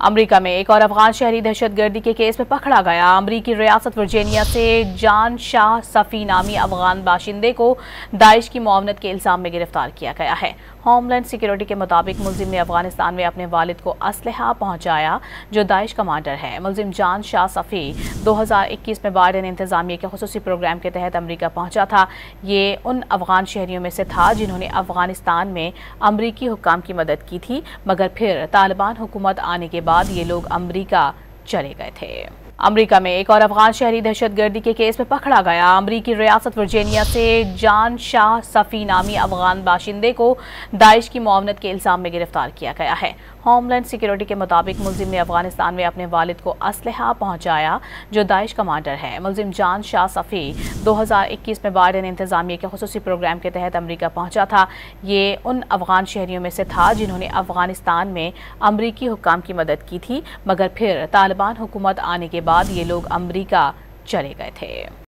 America में एक और अफगान शहरी दहशतगर्दी के केस में पकड़ा गया। अमेरिकी रियासत वर्जीनिया से जान शाह सफ़ी नामी अफगान बाशिंदे को दाइश की मुआवनत के इल्जाम में गिरफ्तार किया गया है। होमलैंड सिक्योरिटी के मुताबिक मुलजिम ने अफगानिस्तान में अपने वालिद को असलहा पहुंचाया, जो दाइश कमांडर है। मुलजिम जान शाह सफ़ी 2021 में बाइडेन इंतजामिया के खुसूसी प्रोग्राम के तहत अमेरिका पहुंचा था। ये उन अफगान शहरियों में से था जिन्होंने अफगानिस्तान में अमरीकी हुक्काम की मदद की थी, मगर फिर तालिबान हुकूमत आने के बाद ये लोग अमेरिका चले गए थे। अमेरिका में एक और अफगान शहरी दहशतगर्दी के केस में पकड़ा गया। अमेरिकी रियासत वर्जीनिया से जान शाह सफ़ी नामी अफगान बाशिंदे को दाइश की मुआवनत के इल्जाम में गिरफ्तार किया गया है। होमलैंड सिक्योरिटी के मुताबिक मुलजिम ने अफगानिस्तान में अपने वालिद को असलहा पहुंचाया, जो दाइश कमांडर है। मुलजिम जान शाह सफ़ी 2021 में बाइडेन इंतजामिया के खुसूसी प्रोग्राम के तहत अमेरिका पहुंचा था। ये उन अफगान शहरियों में से था जिन्होंने अफगानिस्तान में अमरीकी हुक्काम की मदद की थी, मगर फिर तालिबान हुकूमत आने के बाद ये लोग अमेरिका चले गए थे।